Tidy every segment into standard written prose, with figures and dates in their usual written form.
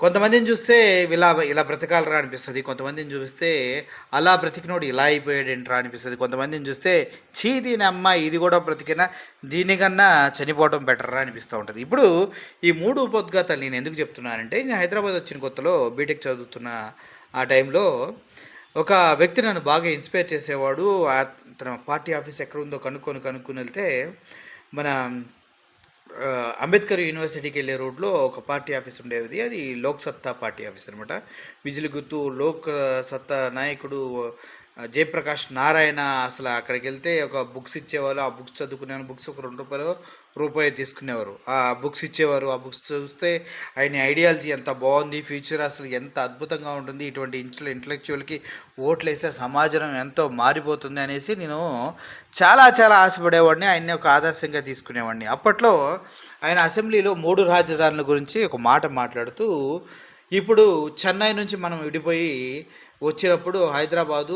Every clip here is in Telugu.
కొంతమందిని చూస్తే ఇలా ఇలా బ్రతకాలిరా అనిపిస్తది. కొంతమందిని చూస్తే అలా బ్రతికినోడు ఇలా అయిపోయాడేంట్రా అనిపిస్తది. కొంతమందిని చూస్తే ఛీ! దీనమ్మ ఇది గూడా బ్రతికినా దీనికన్నా చనిపోవటం బెటర్‌రా అనిపిస్తా ఉంటది. ఇప్పుడు ఈ 3 ఉపోద్ఘాతాలు నేనెందుకు చెప్తున్నానంటే, నేను హైదరాబాద్ వచ్చిన కొత్తలో బీటెక్ చదువుతున్న ఆ టైంలో ఒక వ్యక్తి నన్ను బాగా ఇన్‌స్పైర్ చేసేవాడు. తన పార్టీ ఆఫీస్ ఎక్కడుందో కనుక్కొనెళ్తే మన అంబేద్కర్ యూనివర్సిటీకెళ్ళే రోడ్‌లో ఒక పార్టీ ఆఫీస్ ఉండేది. అది లోక్ సత్తా పార్టీ ఆఫీస్ అనమాట. విజిల్ గుర్తు లోక్ సత్తా నాయకుడు జయప్రకాష్ నారాయణ అసలు అక్కడికెళ్తే ఒక బుక్స్ ఇచ్చేవాళ్ళు. ఆ బుక్స్ చదువుకున్నాను. బుక్స్ ఒక రూ. 2 తీసుకునేవారు. ఆ బుక్స్ ఇచ్చేవారు. ఆ బుక్స్ చూస్తే ఆయన ఐడియాలజీ ఎంత బావుంది. ఫ్యూచర్ అసలు ఎంత అద్భుతంగా ఉంటుంది. ఇటువంటి ఇంటలెక్చువల్‌కి ఓట్లేస్తే సమాజం ఎంతో మారిపోతుంది అనేసి నేను చాలా చాలా ఆశపడేవాడిని. ఆయన్ని ఒక ఆదర్శంగా తీసుకునేవాడిని. అప్పట్లో ఆయన అసెంబ్లీలో 3 రాజధానుల గురించి ఒక మాట మాట్లాడుతూ, ఇప్పుడు చెన్నై నుంచి మనం విడిపోయి వచ్చినప్పుడు హైదరాబాదు,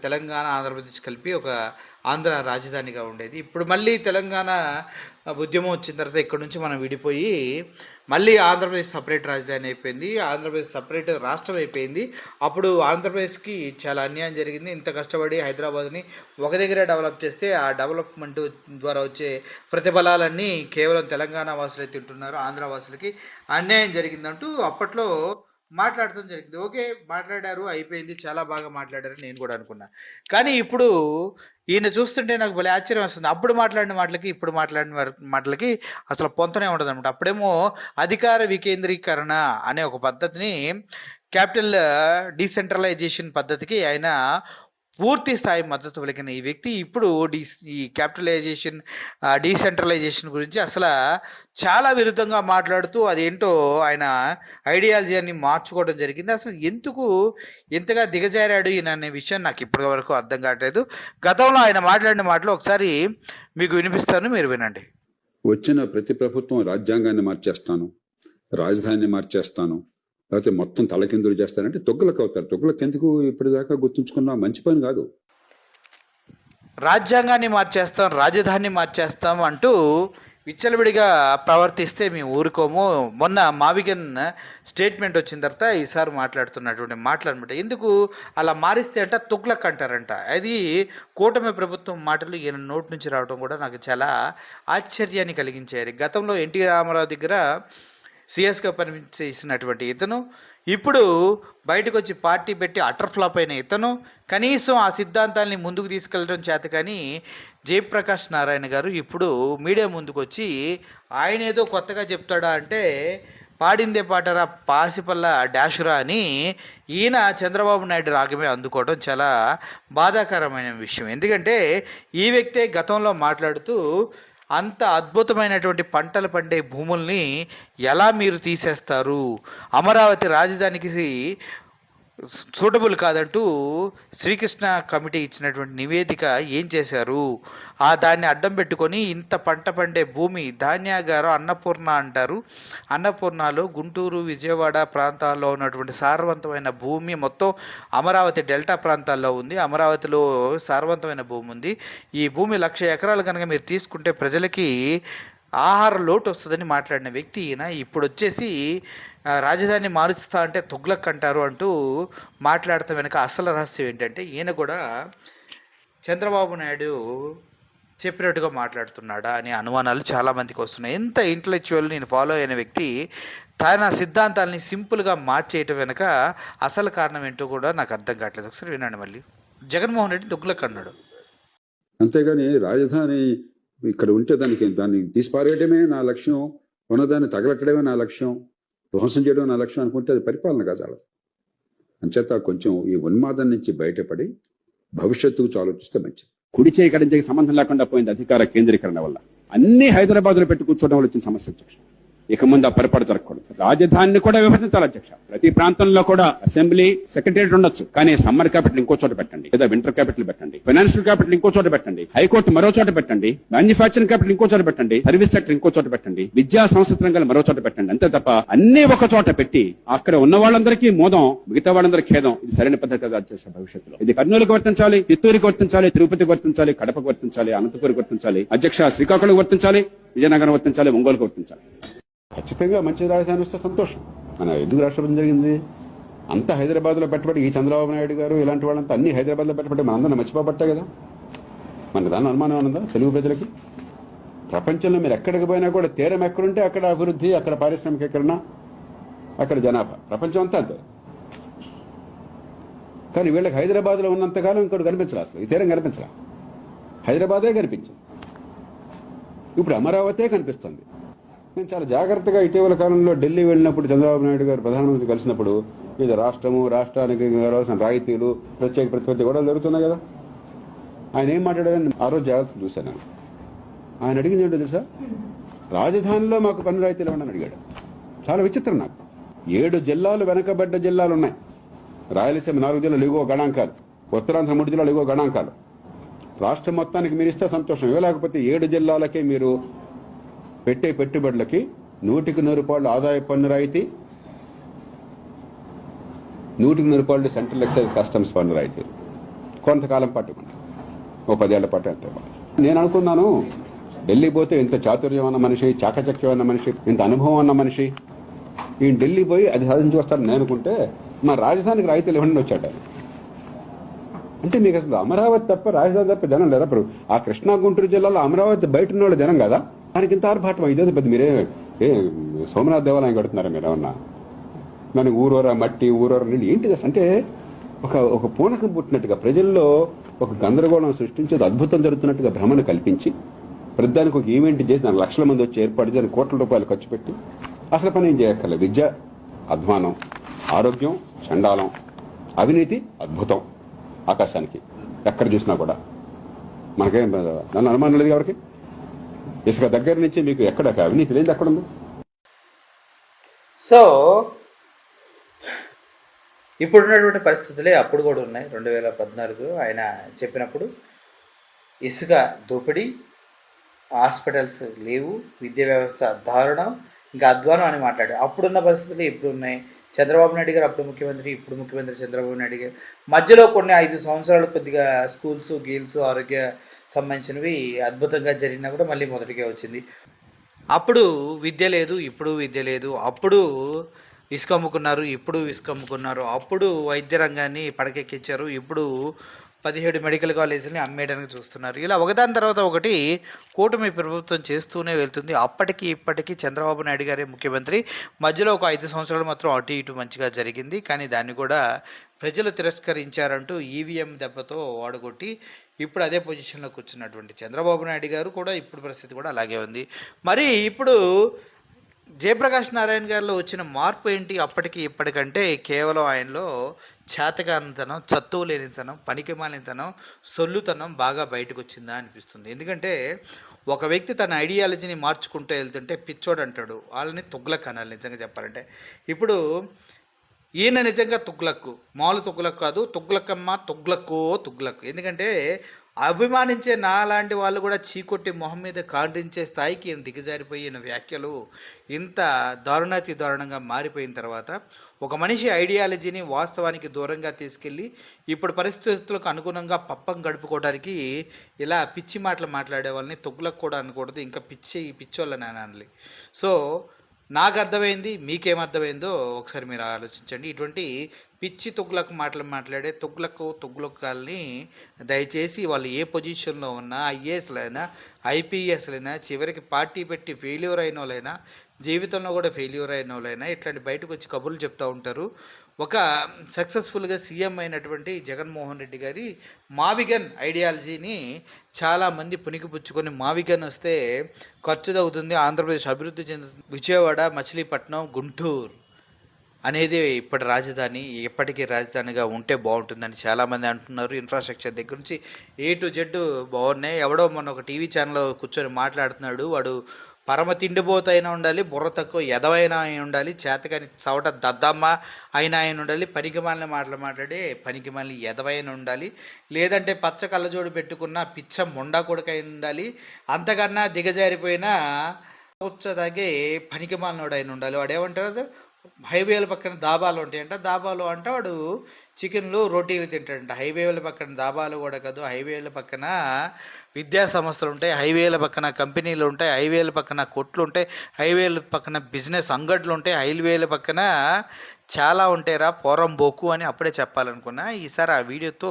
తెలంగాణ, ఆంధ్రప్రదేశ్ కలిపి ఒక ఆంధ్ర రాజధానిగా ఉండేది. ఇప్పుడు మళ్ళీ తెలంగాణ ఉద్యమం వచ్చిన తర్వాత ఇక్కడి నుంచి మనం విడిపోయి మళ్ళీ ఆంధ్రప్రదేశ్ సపరేట్ రాజధాని అయిపోయింది. ఆంధ్రప్రదేశ్ సపరేట్ రాష్ట్రం అయిపోయింది. అప్పుడు ఆంధ్రప్రదేశ్‌కి చాలా అన్యాయం జరిగింది. ఇంత కష్టపడి హైదరాబాద్‌ని ఒక దగ్గరే డెవలప్ చేస్తే, ఆ డెవలప్‌మెంట్ ద్వారా వచ్చే ప్రతిఫలాలన్నీ కేవలం తెలంగాణ వాసులే తింటున్నారు. ఆంధ్ర వాసులకి అన్యాయం జరిగిందంటూ అప్పట్లో మాట్లాడటం జరిగింది. ఓకే. మాట్లాడారు. అయిపోయింది. చాలా బాగా మాట్లాడారని నేను కూడా అనుకున్నా. కానీ ఇప్పుడు ఈయన చూస్తుంటే నాకు భలే ఆశ్చర్యం వేస్తుంది. అప్పుడు మాట్లాడిన మాటలకి, ఇప్పుడు మాట్లాడిన మాటలకి అసలు పొంతనే ఉండదనమాట. అప్పుడేమో అధికార వికేంద్రీకరణ అనే ఒక పద్ధతిని క్యాపిటల్ డీసెంట్రలైజేషన్ పద్ధతికి ఆయన పూర్తి స్థాయి మద్దతు పలికిన ఈ వ్యక్తి ఇప్పుడు ఈ క్యాపిటలైజేషన్ డీసెంట్రలైజేషన్ గురించి అసలు చాలా విరుద్ధంగా మాట్లాడుతూ అదేంటో ఆయన ఐడియాలజీ అన్ని మార్చుకోవడం జరిగింది. అసలు ఎందుకు ఇంతగా దిగజారాడు ఈయన అనే విషయం నాకు ఇప్పటి వరకు అర్థం కావట్లేదు. గతంలో ఆయన మాట్లాడిన మాటలు ఒకసారి మీకు వినిపిస్తాను, మీరు వినండి. వచ్చిన ప్రతి ప్రభుత్వం రాజ్యాంగాన్ని మార్చేస్తాను, రాజధానిని మార్చేస్తాను, లేకపోతే మొత్తం తలకిందులు చేస్తానంటే తొగ్గులకు అవుతారు. తొగ్గులకు ఎందుకు ఇప్పటిదాకా గుర్తుంచుకున్నా మంచి పని కాదు. రాజ్యాంగాన్ని మార్చేస్తాం, రాజధానిని మార్చేస్తాం అంటూ విచ్చలవిడిగా ప్రవర్తిస్తే మేము ఊరుకోము. మొన్న మావిగన్ స్టేట్మెంట్ వచ్చిన తర్వాత ఈసారి మాట్లాడుతున్నటువంటి మాటలన్నమాట. ఎందుకు అలా మారిస్తే అంట తుగ్లక్ అంటారంట. అది కూటమి ప్రభుత్వం మాటలు ఈయన నోటి నుంచి రావడం కూడా నాకు చాలా ఆశ్చర్యాన్ని కలిగించాయి. గతంలో ఎన్టీ రామారావు దగ్గర సీఎస్గా పనిచేసినటువంటి ఇతను ఇప్పుడు బయటకు వచ్చి పార్టీ పెట్టి అటర్ ఫ్లాప్ అయిన ఇతను కనీసం ఆ సిద్ధాంతాల్ని ముందుకు తీసుకెళ్ళడం చేత కానీ జయప్రకాష్ నారాయణ గారు ఇప్పుడు మీడియా ముందుకు వచ్చి ఆయన ఏదో కొత్తగా చెప్తాడా అంటే పాడిందే పాటరా పాసిపల్ల డాషురా అని ఈయన చంద్రబాబు నాయుడు రాగమే అందుకోవడం చాలా బాధాకరమైన విషయం. ఎందుకంటే ఈ వ్యక్తే గతంలో మాట్లాడుతూ అంత అద్భుతమైనటువంటి పంటలు పండే భూముల్ని ఎలా మీరు తీసేస్తారు, అమరావతి రాజధానికి సూటబుల్ కాదంటూ శ్రీకృష్ణ కమిటీ ఇచ్చినటువంటి నివేదిక ఏం చేశారు, దాన్ని అడ్డం పెట్టుకొని ఇంత పంట పండే భూమి ధాన్యాగారం అన్నపూర్ణ అంటారు, అన్నపూర్ణలో గుంటూరు విజయవాడ ప్రాంతాల్లో ఉన్నటువంటి సారవంతమైన భూమి మొత్తం అమరావతి డెల్టా ప్రాంతాల్లో ఉంది. అమరావతిలో సారవంతమైన భూమి ఉంది. ఈ భూమి 1,00,000 ఎకరాలు కనుక మీరు తీసుకుంటే ప్రజలకి ఆహార లోటు వస్తుందని మాట్లాడిన వ్యక్తి ఈయన ఇప్పుడు వచ్చేసి రాజధాని మారుస్తా అంటే తుగ్లక్ అంటారు అంటూ మాట్లాడతాం. వెనక అసలు రహస్యం ఏంటంటే ఈయన కూడా చంద్రబాబు నాయుడు చెప్పినట్టుగా మాట్లాడుతున్నాడా అనే అనుమానాలు చాలామందికి వస్తున్నాయి. ఎంత ఇంటలెక్చువల్ నేను ఫాలో అయిన వ్యక్తి తన సిద్ధాంతాలని సింపుల్గా మార్చేయటం వెనక అసలు కారణం ఏంటో కూడా నాకు అర్థం కావట్లేదు. ఒకసారి వినండి మళ్ళీ. జగన్మోహన్ రెడ్డి తుగ్లక్ అన్నాడు. అంతేగాని రాజధాని ఇక్కడ ఉంటే దాన్ని తీసిపారేయడమే నా లక్ష్యం, ఉన్నదాన్ని తగలట్టడమే నా లక్ష్యం, ధ్వంసం చేయడం నా లక్ష్యం అనుకుంటే అది పరిపాలన కాదు. అంచేత కొంచెం ఈ ఉన్మాదం నుంచి బయటపడి భవిష్యత్తుకు ఆలోచిస్తే మంచిది. కుడి చేయి ఎడం చేయి సంబంధం లేకుండా పోయింది అధికార కేంద్రీకరణ వల్ల. అన్ని హైదరాబాద్లో పెట్టి కూర్చోవడం వల్ల వచ్చిన సమస్య అధ్యక్ష. ఇక ముందు ఆ పొరపాటు జరగకూడదు. రాజధానిని కూడా విభజించాలి అధ్యక్ష. ప్రతి ప్రాంతంలో కూడా అసెంబ్లీ సెక్రటేరియట్ ఉండొచ్చు, కానీ సమ్మర్ క్యాపిటల్ ఇంకో చోట పెట్టండి, లేదా వింటర్ క్యాపిటల్ పెట్టండి, ఫైనాన్షియల్ క్యాపిటల్ ఇంకో చోట పెట్టండి, హైకోర్టు మరో చోట పెట్టండి, మ్యానుఫ్యాక్చరింగ్ క్యాపిటల్ ఇంకో చోట పెట్టండి, సర్వీస్ సెక్టర్ ఇంకో చోట పెట్టండి, విద్యా సంస్కృతి రంగాలు మరో చోట పెట్టండి. అంతే తప్ప అన్ని ఒక చోట పెట్టి అక్కడ ఉన్న వాళ్ళందరికీ మోదం, మిగతా వాళ్ళందరికీ ఖేదం. ఇది సరైన పద్ధతి కాదు అధ్యక్ష. భవిష్యత్తులో ఇది కర్నూలుకు వర్తించాలి, చిత్తూరుకి వర్తించాలి, తిరుపతికి వర్తించాలి, కడపకు వర్తించాలి, అనంతపురికి వర్తించాలి అధ్యక్ష, శ్రీకాకుళంకి వర్తించాలి, విజయనగరం వర్తించాలి, ఒంగోలుకు వర్తించాలి. ఖచ్చితంగా మంచి రాజధాని వస్తే సంతోషం. మన ఎందుకు రాష్ట్రపతి జరిగింది? అంతా హైదరాబాద్లో పెట్టబట్టి ఈ చంద్రబాబు నాయుడు గారు ఇలాంటి వాళ్ళంతా అన్ని హైదరాబాద్లో పెట్టబట్టి మనందరం మర్చిపోబట్టే కదా. మన దాని అనుమానం ఉన్నదా తెలుగు ప్రజలకి? ప్రపంచంలో మీరు ఎక్కడికి పోయినా కూడా తీరం ఎక్కడుంటే అక్కడ అభివృద్ధి, అక్కడ పారిశ్రామికీకరణ, అక్కడ జనాభా. ప్రపంచం అంతా అంతే. కానీ వీళ్ళకి హైదరాబాద్లో ఉన్నంతకాలం ఇంకోటి కనిపించరా, అసలు ఈ తీరం కనిపించరా, హైదరాబాదే కనిపించింది. ఇప్పుడు అమరావతే కనిపిస్తుంది. నేను చాలా జాగ్రత్తగా ఇటీవల కాలంలో ఢిల్లీ వెళ్ళినప్పుడు చంద్రబాబు నాయుడు గారు ప్రధానమంత్రి కలిసినప్పుడు ఇది రాష్ట్రానికి కావాల్సిన రాయితీలు, ప్రత్యేక ప్రతిపత్తి కూడా జరుగుతున్నాయి కదా. ఆయన ఏం మాట్లాడారని ఆ రోజు జాగ్రత్తగా చూశాను నేను. ఆయన అడిగింది ఏంటో తెలుసా, రాజధానిలో మాకు పన్ను రాయితీలు ఇవ్వండి అని అడిగాడు. చాలా విచిత్రం నాకు. 7 జిల్లాలు వెనకబడ్డ జిల్లాలు ఉన్నాయి. రాయలసీమ 4 జిల్లాలు ఎగువ గణాంకాలు, ఉత్తరాంధ్ర 3 జిల్లాలు ఎగువ గణాంకాలు. రాష్ట్రం మొత్తానికి మీరు ఇస్తే సంతోషం, ఇవ్వలేకపోతే 7 జిల్లాలకే మీరు పెట్టే పెట్టుబడులకి 100% ఆదాయ పన్ను రాయితీ, 100% సెంట్రల్ ఎక్సైజ్ కస్టమ్స్ పన్ను రాయితీ కొంతకాలం పాటు, ఓ 10 ఏళ్ల పాటు అంతే. నేను అనుకున్నాను ఢిల్లీ పోతే ఇంత చాతుర్యం అన్న మనిషి, చాకచక్యం అన్న మనిషి, ఇంత అనుభవం అన్న మనిషి ఈ ఢిల్లీ పోయి అది సాధించి వస్తాడని నేను అనుకుంటే మా రాజధానికి రాయితీలు ఇవ్వండి వచ్చాట. అంటే మీకు అసలు అమరావతి తప్ప రాజధాని తప్ప జనం లేదా? ఇప్పుడు ఆ కృష్ణా గుంటూరు జిల్లాలో అమరావతి బయట ఉన్న వాళ్ళు జనం కదా, దానికి ఇంత ఆర్భాటం. ఇదే పెద్ద మీరే సోమనాథ్ దేవాలయం కడుతున్నారా మీరు ఏమన్నా? దానికి ఊరూర మట్టి, ఊరూర నీళ్ళు ఏంటిది అంటే ఒక పూనకం పుట్టినట్టుగా ప్రజల్లో ఒక గందరగోళం సృష్టించి అద్భుతం జరుగుతున్నట్టుగా భ్రమను కల్పించి ప్రతిదానికి ఒక ఈవెంట్ చేసి 4 లక్షల మంది వచ్చి ఏర్పాటు చేసి కోట్ల రూపాయలు ఖర్చు పెట్టి అసలు పని ఏం చేయక్కర్లేదు. విద్య అధ్వానం, ఆరోగ్యం చండాలం, అవినీతి అద్భుతం ఆకాశానికి ఎక్కడ చూసినా కూడా. మనకేం నన్ను అనుమానం లేదు ఎవరికి. ఇసుక దగ్గర నుంచి మీకు ఎక్కడ అవినీతి లేదు, ఎక్కడుంది? సో ఇప్పుడున్నటువంటి పరిస్థితులే అప్పుడు కూడా ఉన్నాయి. 2014 ఆయన చెప్పినప్పుడు ఇసుక దోపిడీ, హాస్పిటల్స్ లేవు, విద్యా వ్యవస్థ దారుణం, ఇంకా అధ్వానం అని మాట్లాడారు. అప్పుడున్న పరిస్థితులు ఇప్పుడు ఉన్నాయి. చంద్రబాబు నాయుడు గారు అప్పుడు ముఖ్యమంత్రి, ఇప్పుడు ముఖ్యమంత్రి చంద్రబాబు నాయుడు గారు మధ్యలో కొన్ని 5 సంవత్సరాలు కొద్దిగా స్కూల్స్ గీల్స్ ఆరోగ్య సంబంధించినవి అద్భుతంగా జరిగినా కూడా మళ్ళీ మొదటిగా వచ్చింది. అప్పుడు విద్య లేదు, ఇప్పుడు విద్య లేదు. అప్పుడు ఇసుక అమ్ముకున్నారు, ఇప్పుడు ఇసుక అమ్ముకున్నారు. అప్పుడు వైద్య రంగాన్ని పడకెక్కించారు, ఇప్పుడు 17 మెడికల్ కాలేజీలని అమ్మేయడానికి చూస్తున్నారు. ఇలా ఒకదాని తర్వాత ఒకటి కూటమి ప్రభుత్వం చేస్తూనే వెళ్తుంది. అప్పటికి ఇప్పటికీ చంద్రబాబు నాయుడు గారే ముఖ్యమంత్రి. మధ్యలో ఒక 5 సంవత్సరాలు మాత్రం అటు ఇటు మంచిగా జరిగింది. కానీ దాన్ని కూడా ప్రజలు తిరస్కరించారంటూ ఈవీఎం దెబ్బతో వాడగొట్టి ఇప్పుడు అదే పొజిషన్లో కూర్చున్నటువంటి చంద్రబాబు నాయుడు గారు కూడా ఇప్పుడు పరిస్థితి కూడా అలాగే ఉంది. మరి ఇప్పుడు జయప్రకాష్ నారాయణ గారిలో వచ్చిన మార్పు ఏంటి? అప్పటికి ఇప్పటికంటే కేవలం ఆయనలో చేతకానితనం, చత్తువు లేనితనం, పనికిమాలినతనం, సొల్లుతనం బాగా బయటకు వచ్చిందా అనిపిస్తుంది. ఎందుకంటే ఒక వ్యక్తి తన ఐడియాలజీని మార్చుకుంటూ వెళ్తుంటే పిచ్చోడు అంటాడు, వాళ్ళని తుగ్లక్ అనాలి నిజంగా చెప్పాలంటే. ఇప్పుడు ఈయన నిజంగా తుగ్లక్కు, మామూలు తుగ్లక్ కాదు, తుగ్లక్కమ్మ తుగ్లక్. ఎందుకంటే అభిమానించే నాలాంటి వాళ్ళు కూడా చీకొట్టి మొహం మీద కాండ్రించే స్థాయికి ఈయన దిగజారిపోయిన వ్యాఖ్యలు ఇంత దారుణాతి దారుణంగా మారిపోయిన తర్వాత ఒక మనిషి ఐడియాలజీని వాస్తవానికి దూరంగా తీసుకెళ్ళి ఇప్పుడు పరిస్థితులకు అనుగుణంగా పప్పం గడుపుకోవడానికి ఇలా పిచ్చి మాటలు మాట్లాడే వాళ్ళని తుగ్లక్ కూడా అనకూడదు, ఇంకా పిచ్చోళ్ళని అనాలి. సో నాకు అర్థమైంది, మీకేమర్థమైందో ఒకసారి మీరు ఆలోచించండి. ఇటువంటి పిచ్చి తుగ్లక్ మాటలు మాట్లాడే తుగ్లక్కాల్ని దయచేసి వాళ్ళు ఏ పొజిషన్లో ఉన్నా, ఐఏఎస్లైనా ఐపీఎస్లైనా చివరికి పార్టీ పెట్టి ఫెయిల్యూర్ అయిన వాళ్ళైనా జీవితంలో కూడా ఫెయిల్యూర్ అయిన వాళ్ళైనా ఇట్లాంటి బయటకు వచ్చి కబుర్లు చెప్తూ ఉంటారు. ఒక సక్సెస్ఫుల్గా సీఎం అయినటువంటి జగన్మోహన్ రెడ్డి గారి మావిగన్ ఐడియాలజీని చాలామంది పుణికిపుచ్చుకొని మావిగన్ వస్తే ఖర్చు తగ్గుతుంది, ఆంధ్రప్రదేశ్ అభివృద్ధి చెందుతుంది, విజయవాడ, మచిలీపట్నం, గుంటూరు అనేది ఇప్పటి రాజధాని, ఎప్పటికీ రాజధానిగా ఉంటే బాగుంటుందని చాలామంది అంటున్నారు. ఇన్ఫ్రాస్ట్రక్చర్ దగ్గర నుంచి A to Z బాగున్నాయి. ఎవడో మొన్న ఒక టీవీ ఛానల్లో కూర్చొని మాట్లాడుతున్నాడు, వాడు పరమ తిండిపోతైనా ఉండాలి, బుర్ర తక్కువ ఎదవైనా అయిన ఉండాలి, చేతకాని చవట దద్దమ్మ అయినా ఆయన ఉండాలి, పనికిమాలిన మాటలు మాట్లాడే పనికిమాలిన ఎదవైన ఉండాలి, లేదంటే పచ్చ కళ్ళజోడు పెట్టుకున్న పిచ్చ మొండా కొడుకైన ఉండాలి, అంతకన్నా దిగజారిపోయిన ఉచ్చదాగే పనికిమాలినోడు అయిన ఉండాలి. వాడు ఏమంటారు, హైవేల పక్కన దాబాలు ఉంటాయంట, దాబాలు అంటే వాడు చికెన్లు రోటీలు తింటాడంట. హైవేల పక్కన దాబాలు కూడా కాదు, హైవేల పక్కన విద్యా సంస్థలు ఉంటాయి, హైవేల పక్కన కంపెనీలు ఉంటాయి, హైవేల పక్కన కొట్లు ఉంటాయి, హైవేల పక్కన బిజినెస్ అంగడ్లు ఉంటాయి, హైవేల పక్కన చాలా ఉంటాయిరా పోరంబోకు అని అప్పుడే చెప్పాలనుకున్నా. ఈసారి ఆ వీడియోతో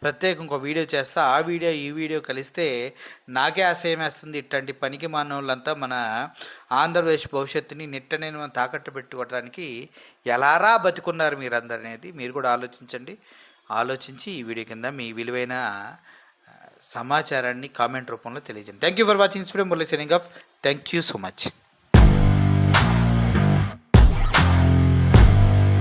ప్రత్యేకం ఇంకో వీడియో చేస్తా. ఆ వీడియో ఈ వీడియో కలిస్తే నాకే ఆశయం వేస్తుంది. ఇట్లాంటి పనికి మానవులంతా మన ఆంధ్రప్రదేశ్ భవిష్యత్తుని నిట్టనేని మనం తాకట్టు పెట్టుకోవడానికి ఎలారా బతికున్నారు మీరందరూ అనేది మీరు కూడా ఆలోచించండి. ఆలోచించి ఈ వీడియో కింద మీ విలువైన సమాచారాన్ని కామెంట్ రూపంలో తెలియజేయండి. Thank you for watching this video. Murali signing off. Thank you so much.